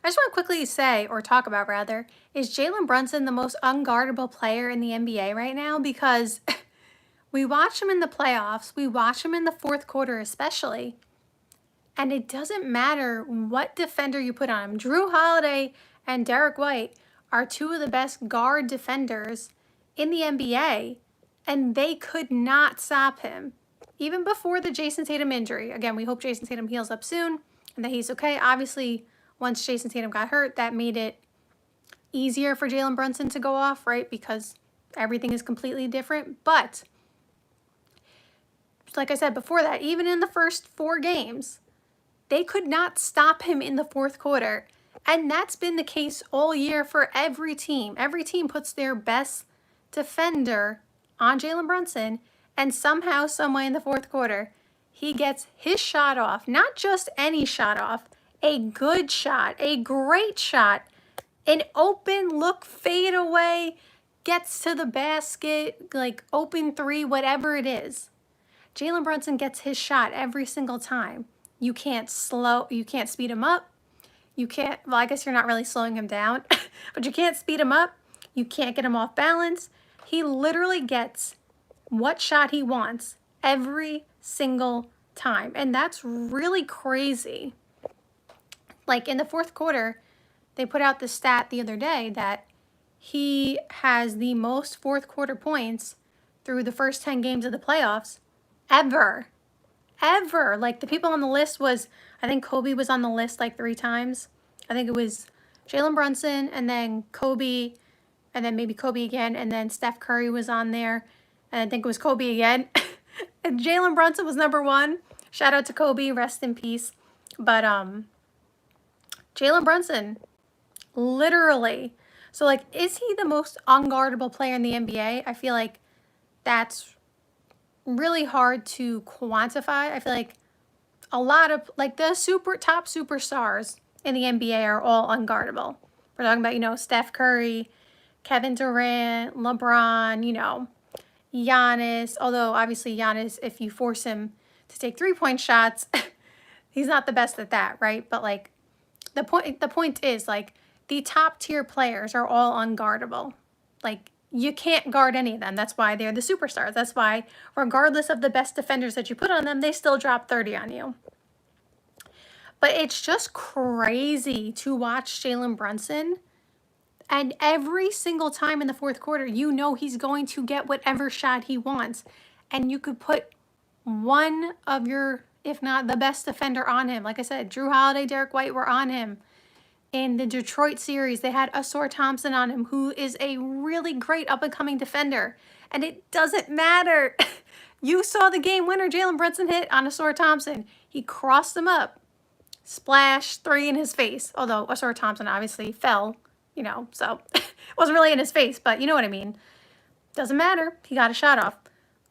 I just want to quickly say, or talk about rather, is Jalen Brunson the most unguardable player in the NBA right now? Because we watch him in the playoffs, we watch him in the fourth quarter especially, and it doesn't matter what defender you put on him. Drew Holiday and Derek White are two of the best guard defenders in the NBA, and they could not stop him. Even before the Jason Tatum injury. Again, we hope Jason Tatum heals up soon and that he's okay. Obviously, once Jason Tatum got hurt, that made it easier for Jalen Brunson to go off, right? Because everything is completely different. But like I said before that, even in the first 4 games, they could not stop him in the fourth quarter. And that's been the case all year for every team. Every team puts their best defender on Jalen Brunson, and somehow, someway in the fourth quarter, he gets his shot off. Not just any shot off, a good shot, a great shot, an open look fade away, gets to the basket, like open 3, whatever it is. Jalen Brunson gets his shot every single time. You can't speed him up. You can't, well, I guess you're not really slowing him down, but you can't speed him up. You can't get him off balance. He literally gets what shot he wants every single time. And that's really crazy. Like in the fourth quarter, they put out the stat the other day that he has the most fourth quarter points through the first 10 games of the playoffs ever. Ever. Like the people on the list was, I think Kobe was on the list like 3 times. I think it was Jalen Brunson and then Kobe and then maybe Kobe again, and then Steph Curry was on there, and I think it was Kobe again. And Jalen Brunson was number 1. Shout out to Kobe, rest in peace. But Jalen Brunson, literally. So like, is he the most unguardable player in the NBA? I feel like that's really hard to quantify. I feel like a lot of like the top superstars in the NBA are all unguardable. We're talking about, Steph Curry, Kevin Durant, LeBron, Giannis. Although obviously Giannis, if you force him to take 3-point shots, he's not the best at that, right? But like the point is like the top tier players are all unguardable. Like you can't guard any of them. That's why they're the superstars. That's why regardless of the best defenders that you put on them, they still drop 30 on you. But it's just crazy to watch Jalen Brunson. And every single time in the fourth quarter, he's going to get whatever shot he wants. And you could put one of your, if not the best defender on him. Like I said, Drew Holiday, Derek White were on him. In the Detroit series, they had Ausar Thompson on him, who is a really great up-and-coming defender. And it doesn't matter. You saw the game winner Jalen Brunson hit on Ausar Thompson. He crossed him up. Splash, 3 in his face. Although Ausar Thompson obviously fell. So it wasn't really in his face, but you know what I mean. Doesn't matter. He got a shot off.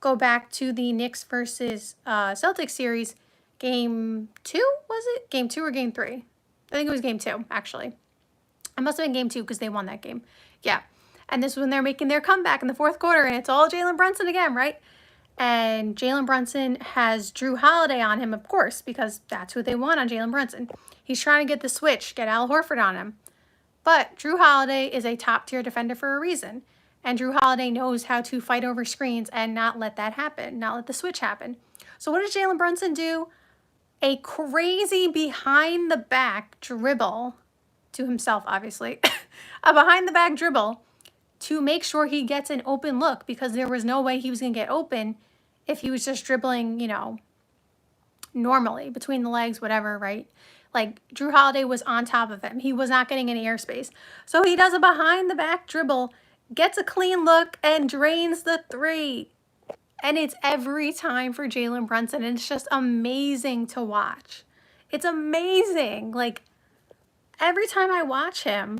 Go back to the Knicks versus Celtics series. Game 2, was it? Game 2 or game 3? I think it was game 2, actually. It must have been game 2 because they won that game. Yeah. And this is when they're making their comeback in the fourth quarter, and it's all Jalen Brunson again, right? And Jalen Brunson has Drew Holiday on him, of course, because that's who they want on Jalen Brunson. He's trying to get the switch, get Al Horford on him. But Drew Holiday is a top-tier defender for a reason. And Drew Holiday knows how to fight over screens and not let that happen, not let the switch happen. So what does Jalen Brunson do? A crazy behind-the-back dribble to himself, obviously. A behind-the-back dribble to make sure he gets an open look, because there was no way he was going to get open if he was just dribbling, normally between the legs, whatever, right? Like, Drew Holiday was on top of him. He was not getting any airspace. So he does a behind-the-back dribble, gets a clean look, and drains the 3. And it's every time for Jalen Brunson. And it's just amazing to watch. It's amazing. Like, every time I watch him,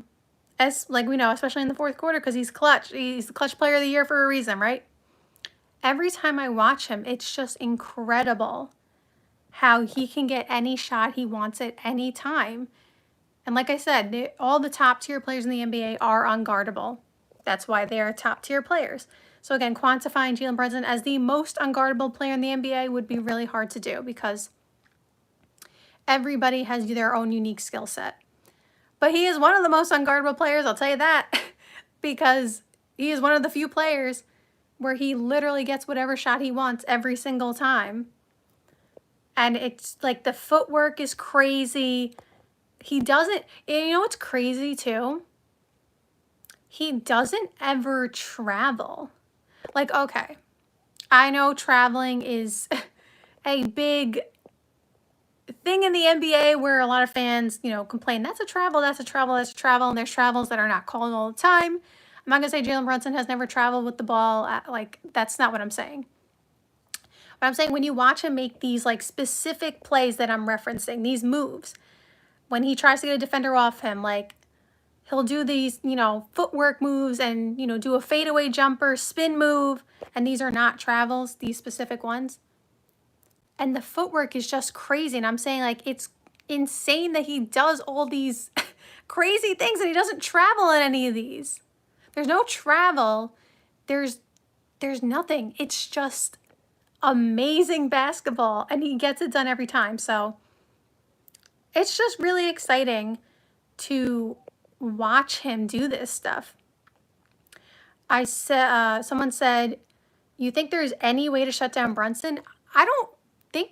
especially in the fourth quarter, because he's clutch. He's the clutch player of the year for a reason, right? Every time I watch him, it's just incredible how he can get any shot he wants at any time. And like I said, all the top tier players in the NBA are unguardable. That's why they are top tier players. So again, quantifying Jalen Brunson as the most unguardable player in the NBA would be really hard to do, because everybody has their own unique skill set. But he is one of the most unguardable players, I'll tell you that, because he is one of the few players where he literally gets whatever shot he wants every single time. And it's like the footwork is crazy. He doesn't, you know what's crazy too? He doesn't ever travel. Like, okay, I know traveling is a big thing in the NBA where a lot of fans, you know, complain, that's a travel, that's a travel, that's a travel, and there's travels that are not called all the time. I'm not going to say Jalen Brunson has never traveled with the ball. Like, that's not what I'm saying. But I'm saying when you watch him make these, like, specific plays that I'm referencing, these moves, when he tries to get a defender off him, like, he'll do these, you know, footwork moves and, you know, do a fadeaway jumper, spin move, and these are not travels, these specific ones. And the footwork is just crazy. And I'm saying, like, it's insane that he does all these crazy things and he doesn't travel in any of these. There's no travel. There's nothing. It's just amazing basketball, and he gets it done every time. So it's just really exciting to watch him do this stuff. I said, someone said, you think there's any way to shut down Brunson? I don't think,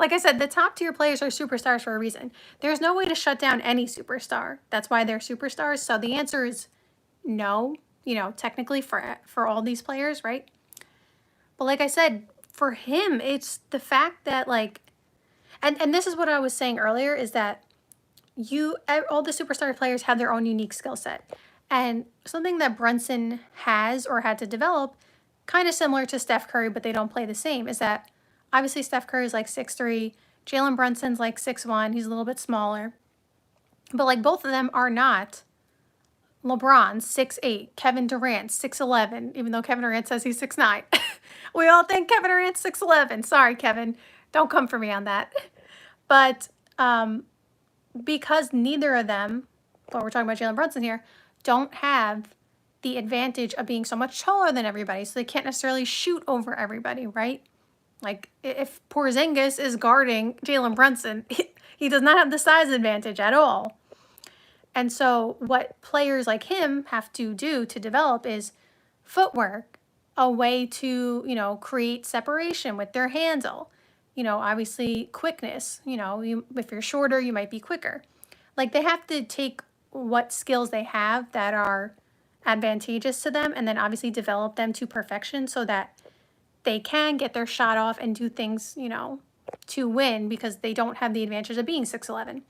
like I said, the top tier players are superstars for a reason. There's no way to shut down any superstar. That's why they're superstars. So the answer is no, you know, technically for all these players, right? But like I said, for him, it's the fact that, like, and this is what I was saying earlier, is that all the superstar players have their own unique skill set. And something that Brunson has or had to develop, kind of similar to Steph Curry, but they don't play the same, is that obviously Steph Curry is like 6'3", Jalen Brunson's like 6'1", he's a little bit smaller. But like both of them are not LeBron, 6'8", Kevin Durant, 6'11", even though Kevin Durant says he's 6'9". We all think Kevin Durant's 6'11". Sorry, Kevin. Don't come for me on that. But because neither of them, well, we're talking about Jalen Brunson here, don't have the advantage of being so much taller than everybody, so they can't necessarily shoot over everybody, right? Like, if Porzingis is guarding Jalen Brunson, he does not have the size advantage at all. And so what players like him have to do to develop is footwork, a way to, you know, create separation with their handle. You know, obviously quickness, you know, if you're shorter, you might be quicker. Like, they have to take what skills they have that are advantageous to them and then obviously develop them to perfection so that they can get their shot off and do things, you know, to win, because they don't have the advantage of being 6'11".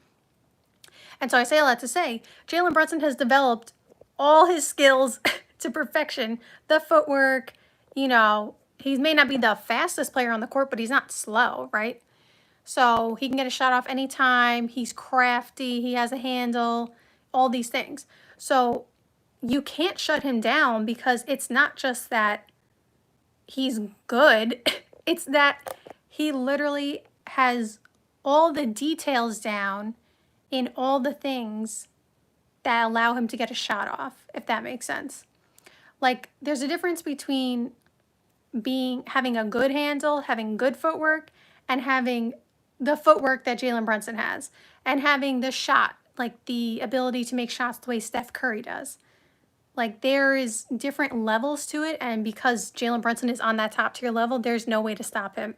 And so I say all that to say, Jalen Brunson has developed all his skills to perfection. The footwork, you know, he may not be the fastest player on the court, but he's not slow, right? So he can get a shot off anytime. He's crafty. He has a handle, all these things. So you can't shut him down, because it's not just that he's good. It's that he literally has all the details down in all the things that allow him to get a shot off, if that makes sense. Like, there's a difference between having a good handle, having good footwork, and having the footwork that Jalen Brunson has, and having the shot, like the ability to make shots the way Steph Curry does. Like, there is different levels to it, and because Jalen Brunson is on that top tier level, there's no way to stop him.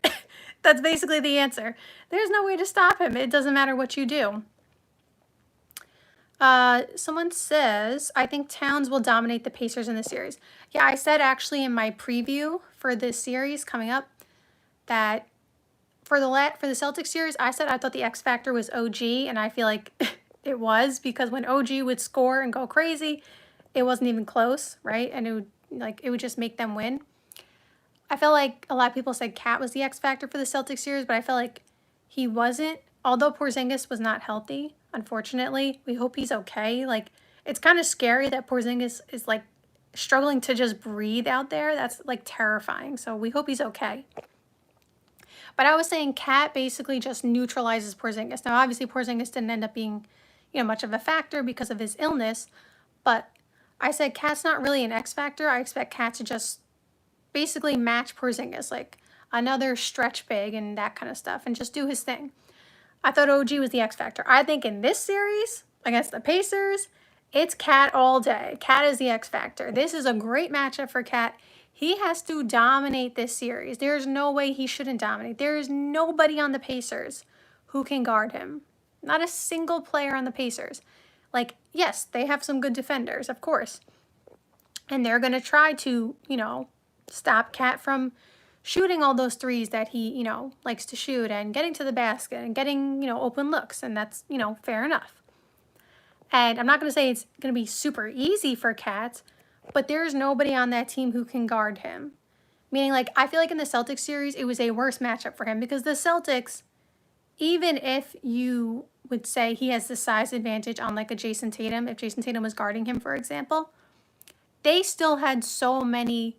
That's basically the answer. There's no way to stop him. It doesn't matter what you do. Someone says, I think Towns will dominate the Pacers in the series. Yeah, I said actually in my preview for this series coming up that for the Celtics series, I said I thought the X factor was OG, and I feel like it was, because when OG would score and go crazy, it wasn't even close, right? And it would just make them win. I felt like a lot of people said Cat was the X factor for the Celtics series, but I felt like he wasn't. Although Porzingis was not healthy, unfortunately, we hope he's okay. Like, it's kind of scary that Porzingis is like struggling to just breathe out there. That's like terrifying. So we hope he's okay. But I was saying Cat basically just neutralizes Porzingis. Now, obviously, Porzingis didn't end up being, you know, much of a factor because of his illness. But I said Cat's not really an X factor. I expect Cat to just basically match Porzingis, like another stretch big and that kind of stuff, and just do his thing. I thought OG was the X factor. I think in this series, against the Pacers, it's Cat all day. Cat is the X factor. This is a great matchup for Cat. He has to dominate this series. There's no way he shouldn't dominate. There is nobody on the Pacers who can guard him. Not a single player on the Pacers. Like, yes, they have some good defenders, of course. And they're going to try to, stop Cat from shooting all those threes that he, likes to shoot and getting to the basket and getting, open looks. And that's, fair enough. And I'm not going to say it's going to be super easy for Cat, but there's nobody on that team who can guard him. Meaning, like, I feel like in the Celtics series, it was a worse matchup for him because the Celtics, even if you would say he has the size advantage on, like, a Jason Tatum, if Jason Tatum was guarding him, for example, they still had so many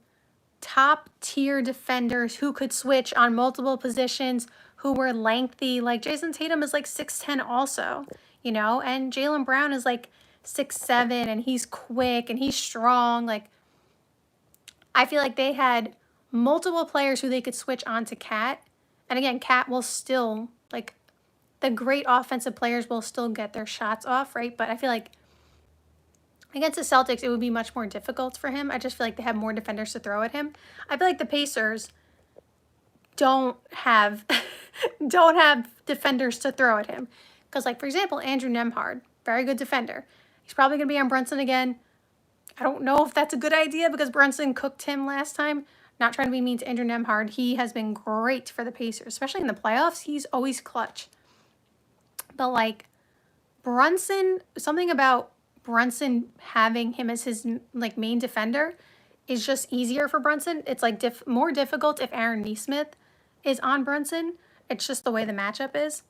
top-tier defenders who could switch on multiple positions, who were lengthy. Like, Jason Tatum is, like, 6'10" also, and Jalen Brown is, like, 6'7", and he's quick, and he's strong. Like, I feel like they had multiple players who they could switch on to Cat. And again, Cat will still, like, the great offensive players will still get their shots off, right? But I feel like against the Celtics, it would be much more difficult for him. I just feel like they have more defenders to throw at him. I feel like the Pacers don't have defenders to throw at him. Because, like, for example, Andrew Nembhard, very good defender. He's probably going to be on Brunson again. I don't know if that's a good idea because Brunson cooked him last time. Not trying to be mean to Andrew Nembhard. He has been great for the Pacers, especially in the playoffs. He's always clutch. But, like, Brunson, something about Brunson having him as his, like, main defender is just easier for Brunson. It's, like, more difficult if Aaron Nesmith is on Brunson. It's just the way the matchup is.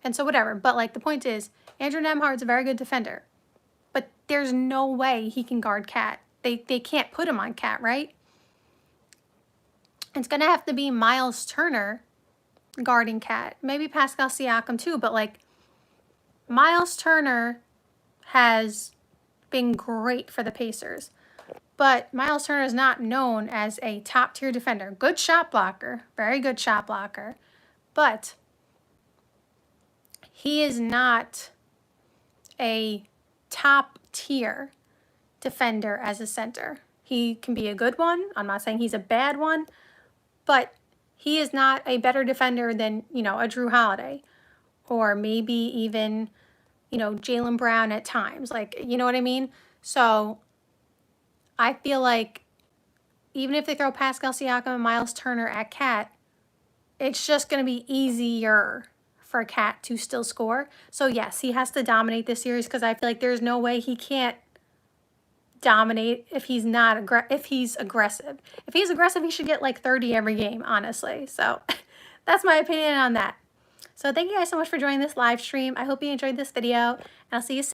And so whatever. But, like, the point is, Andrew Nembhard's a very good defender. But there's no way he can guard Cat. They can't put him on Cat, right? It's going to have to be Miles Turner guarding Cat. Maybe Pascal Siakam too, but, like, Miles Turner has been great for the Pacers. But Miles Turner is not known as a top-tier defender. Good shot blocker. Very good shot blocker. But he is not a top-tier defender as a center. He can be a good one. I'm not saying he's a bad one. But he is not a better defender than, a Jrue Holiday. Or maybe even, Jalen Brown at times. Like, you know what I mean? So I feel like even if they throw Pascal Siakam and Miles Turner at Cat, it's just going to be easier for Cat to still score. So yes, he has to dominate this series because I feel like there's no way he can't dominate if he's not if he's aggressive. If he's aggressive, he should get like 30 every game, honestly. So that's my opinion on that. So thank you guys so much for joining this live stream. I hope you enjoyed this video, and I'll see you soon.